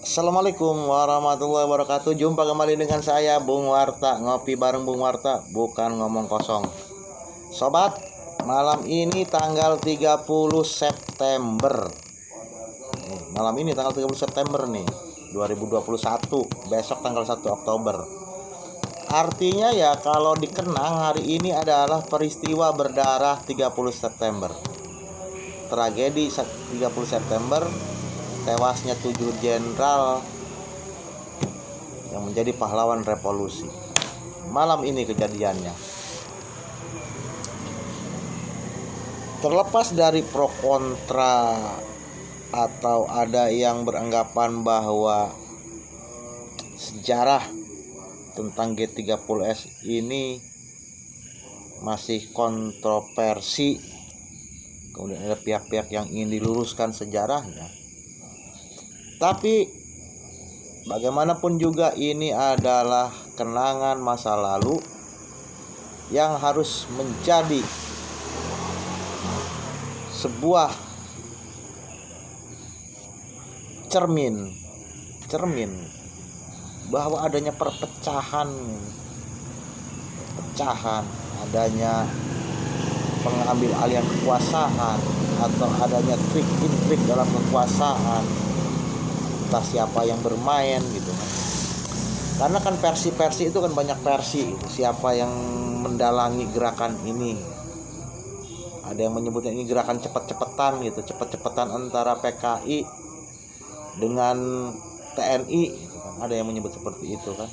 Assalamualaikum warahmatullahi wabarakatuh. Jumpa kembali dengan saya Bung Warta. Ngopi bareng Bung Warta, bukan ngomong kosong. Sobat, malam ini tanggal 30 September. Malam ini tanggal 30 September nih 2021. Besok tanggal 1 Oktober. Artinya ya kalau dikenang hari ini adalah peristiwa berdarah 30 September. Tragedi 30 September, tewasnya 7 jenderal yang menjadi pahlawan revolusi. Malam ini kejadiannya. Terlepas dari pro kontra atau ada yang beranggapan bahwa sejarah tentang G30S ini masih kontroversi, kemudian ada pihak-pihak yang ingin diluruskan sejarahnya. Tapi bagaimanapun juga ini adalah kenangan masa lalu yang harus menjadi sebuah cermin bahwa adanya perpecahan, adanya pengambil alihan kekuasaan atau adanya trik-intrik dalam kekuasaan, entah siapa yang bermain gitu kan. Karena kan versi-versi itu kan banyak versi gitu. Siapa yang mendalangi gerakan ini? Ada yang menyebutnya ini gerakan cepet-cepetan gitu, cepet-cepetan antara PKI dengan TNI gitu kan. Ada yang menyebut seperti itu kan.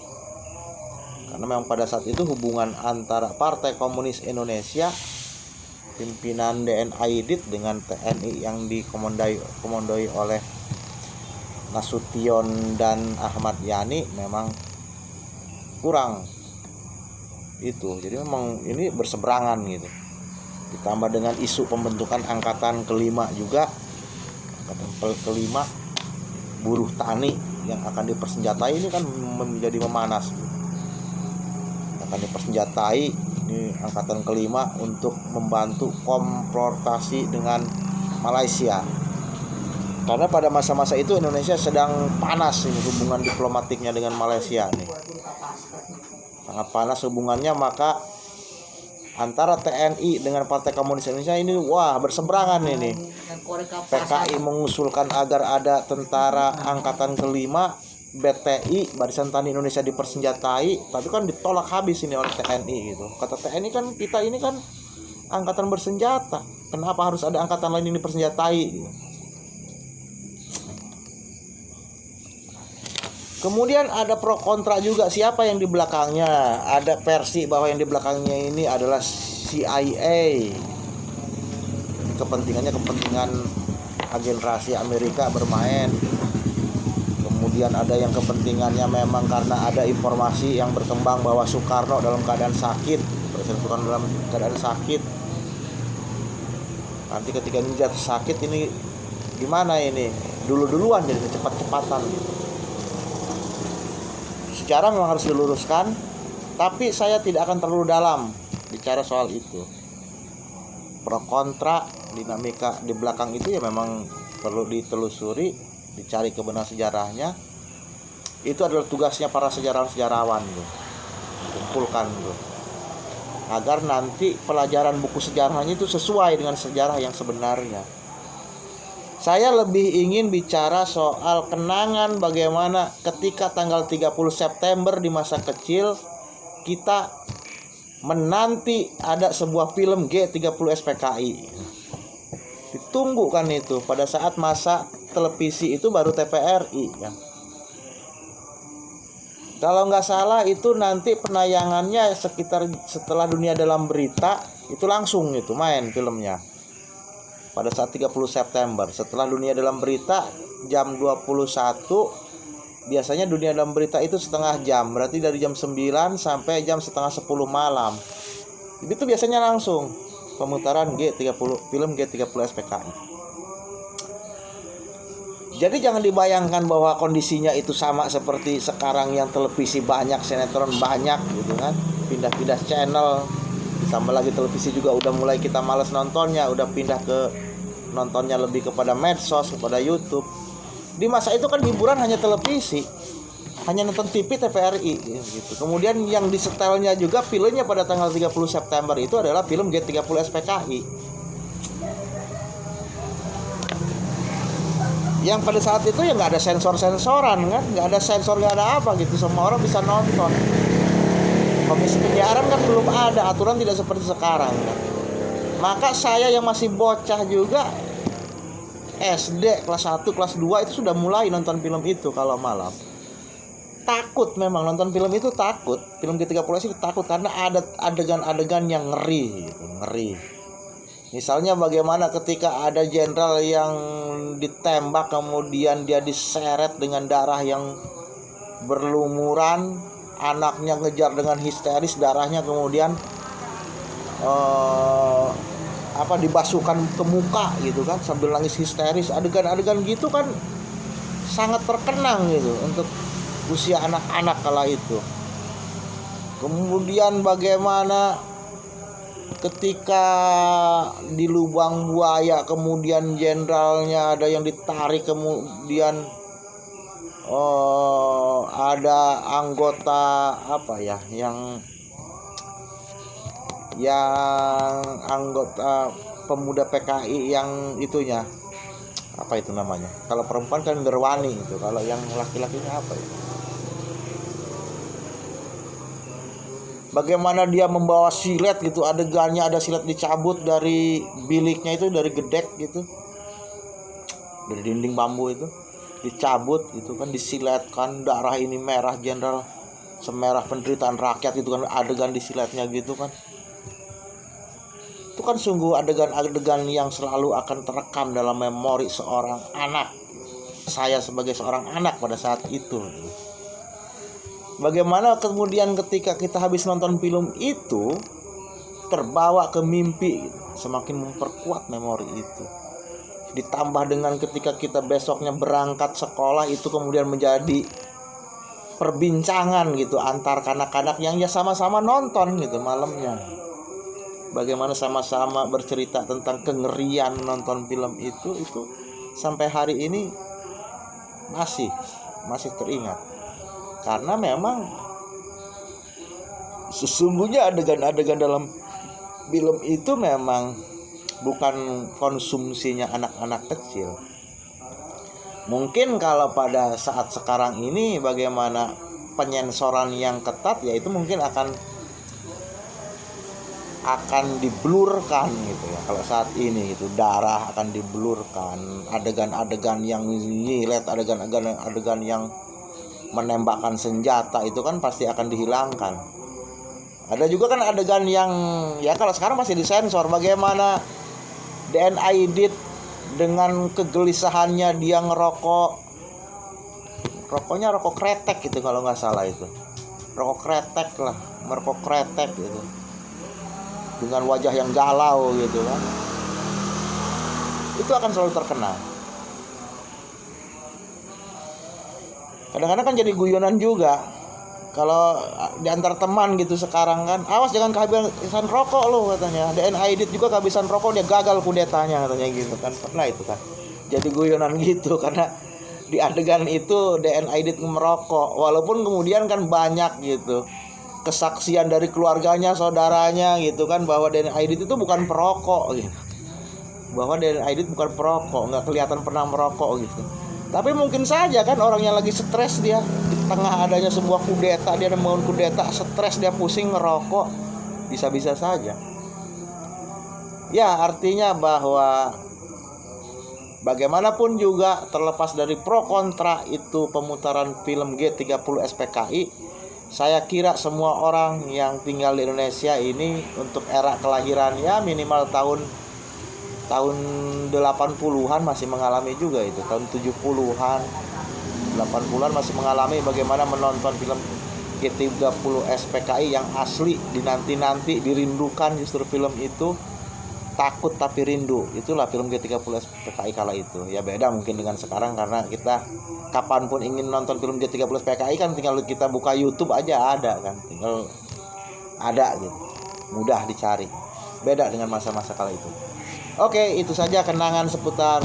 Karena memang pada saat itu hubungan antara Partai Komunis Indonesia, pimpinan DN Aidit dengan TNI yang dikomandoi oleh Nasution dan Ahmad Yani memang kurang itu. Jadi memang ini berseberangan gitu. Ditambah dengan isu pembentukan angkatan kelima juga, angkatan kelima buruh tani yang akan dipersenjatai ini kan menjadi memanas. Akan dipersenjatai ini angkatan kelima untuk membantu konfrontasi dengan Malaysia. Karena pada masa-masa itu Indonesia sedang panas ini hubungan diplomatiknya dengan Malaysia nih. Sangat panas hubungannya, maka antara TNI dengan Partai Komunis Indonesia ini berseberangan ini. PKI mengusulkan agar ada tentara angkatan kelima, BTI Barisan Tani Indonesia dipersenjatai, tapi kan ditolak habis ini oleh TNI gitu. Kata TNI kan kita ini kan angkatan bersenjata, kenapa harus ada angkatan lain yang dipersenjatai gitu. Kemudian ada pro kontra juga, siapa yang di belakangnya. Ada versi bahwa yang di belakangnya ini adalah CIA. Kepentingan agen rahasia Amerika bermain. Kemudian ada yang kepentingannya memang karena ada informasi yang berkembang bahwa Soekarno dalam keadaan sakit, Presiden Soekarno dalam keadaan sakit. Nanti ketika ini jatuh sakit ini gimana ini? Duluan jadi cepat-cepatan gitu. Secara memang harus diluruskan, tapi saya tidak akan terlalu dalam bicara soal itu. Pro kontra, dinamika di belakang itu ya memang perlu ditelusuri, dicari kebenaran sejarahnya. Itu adalah tugasnya para sejarawan gitu. Kumpulkan gitu. Agar nanti pelajaran buku sejarahnya itu sesuai dengan sejarah yang sebenarnya. Saya lebih ingin bicara soal kenangan bagaimana ketika tanggal 30 September di masa kecil kita menanti ada sebuah film G30S PKI. Ditunggu kan itu pada saat masa televisi itu baru TVRI ya. Kalau nggak salah itu nanti penayangannya sekitar setelah Dunia Dalam Berita itu langsung itu main filmnya. Pada saat 30 September setelah Dunia Dalam Berita jam 21, biasanya Dunia Dalam Berita itu setengah jam, berarti dari jam 9 sampai jam setengah 10 malam. Itu biasanya langsung pemutaran film G30S PKI. Jadi jangan dibayangkan bahwa kondisinya itu sama seperti sekarang yang televisi banyak, sinetron banyak gitu kan, pindah-pindah channel. Ditambah lagi televisi juga udah mulai kita malas nontonnya, udah pindah ke nontonnya lebih kepada medsos, kepada YouTube. Di masa itu kan hiburan hanya televisi, hanya nonton TV TVRI gitu. Kemudian yang disetelnya juga filmnya pada tanggal 30 September itu adalah film G30 SPKI. Yang pada saat itu ya nggak ada sensor-sensoran kan, nggak ada sensor, nggak ada apa gitu, semua orang bisa nonton. Komisi penyiaran kan belum ada, aturan tidak seperti sekarang kan. Maka saya yang masih bocah juga SD kelas 1, kelas 2 itu sudah mulai nonton film itu kalau malam. Takut memang nonton film itu, takut. Film G30 itu takut karena ada adegan-adegan yang ngeri gitu, ngeri. Misalnya bagaimana ketika ada jenderal yang ditembak kemudian dia diseret dengan darah yang berlumuran, anaknya ngejar dengan histeris, darahnya kemudian dibasuhkan ke muka gitu kan sambil nangis histeris. Adegan-adegan gitu kan sangat terkenang gitu untuk usia anak-anak kala itu. Kemudian bagaimana ketika di lubang buaya kemudian jenderalnya ada yang ditarik, kemudian ada anggota yang anggota pemuda PKI yang itunya apa itu namanya, kalau perempuan kan Gerwani itu, kalau yang laki-lakinya apa ya, bagaimana dia membawa silet gitu, adegannya ada silet dicabut dari biliknya itu, dari gedek gitu, dari dinding bambu itu dicabut gitu kan, disiletkan, darah ini merah, jenderal semerah penderitaan rakyat itu kan, adegan disiletnya gitu kan. Itu kan sungguh adegan-adegan yang selalu akan terekam dalam memori seorang anak. Saya sebagai seorang anak pada saat itu. Bagaimana kemudian ketika kita habis nonton film itu terbawa ke mimpi, semakin memperkuat memori itu. Ditambah dengan ketika kita besoknya berangkat sekolah, itu kemudian menjadi perbincangan gitu antar kanak-kanak yang ya sama-sama nonton gitu malamnya. Bagaimana sama-sama bercerita tentang kengerian nonton film itu sampai hari ini masih teringat. Karena memang sesungguhnya adegan-adegan dalam film itu memang bukan konsumsinya anak-anak kecil. Mungkin kalau pada saat sekarang ini bagaimana penyensoran yang ketat, ya itu mungkin akan diblurkan gitu ya. Kalau saat ini gitu, darah akan diblurkan, adegan-adegan yang nyilet, adegan yang menembakkan senjata itu kan pasti akan dihilangkan. Ada juga kan adegan yang ya kalau sekarang masih disensor, bagaimana DNA Aidit dengan kegelisahannya dia ngerokok, rokoknya rokok kretek gitu kalau nggak salah itu, rokok kretek gitu, dengan wajah yang galau gitu kan, itu akan selalu terkenal. Kadang-kadang kan jadi guyonan juga kalau di antar teman gitu sekarang kan, awas jangan kehabisan rokok lo katanya. DNA Aidit juga kehabisan rokok, dia gagal kudetanya katanya gitu kan. Pernah itu kan jadi guyonan gitu karena di adegan itu DNA Aidit merokok, walaupun kemudian kan banyak gitu kesaksian dari keluarganya, saudaranya gitu kan, bahwa DNA Aidit itu bukan perokok gitu, bahwa DNA Aidit bukan perokok, nggak kelihatan pernah merokok gitu. Tapi mungkin saja kan orangnya lagi stres, dia di tengah adanya sebuah kudeta, dia membangun kudeta, stres, dia pusing ngerokok, bisa-bisa saja. Ya artinya bahwa bagaimanapun juga, terlepas dari pro kontra itu pemutaran film G30 SPKI, saya kira semua orang yang tinggal di Indonesia ini untuk era kelahiran ya minimal tahun 80-an masih mengalami juga itu, tahun 70-an 80-an masih mengalami bagaimana menonton film G30 SPKI yang asli, dinanti-nanti, dirindukan justru film itu. Takut tapi rindu, itulah film G30 SPKI kala itu. Ya beda mungkin dengan sekarang, karena kita kapanpun ingin nonton film G30 SPKI kan tinggal kita buka YouTube aja ada kan, tinggal ada gitu, mudah dicari. Beda dengan masa-masa kala itu. Oke, itu saja kenangan seputar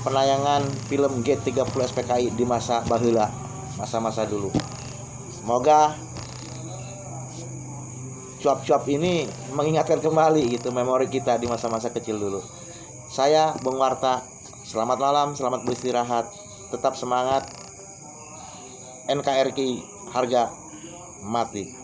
penayangan film G30 SPKI di masa baheula, masa-masa dulu. Semoga cuap-cuap ini mengingatkan kembali gitu memori kita di masa-masa kecil dulu. Saya Bung Warta, selamat malam, selamat beristirahat, tetap semangat. NKRI harga mati.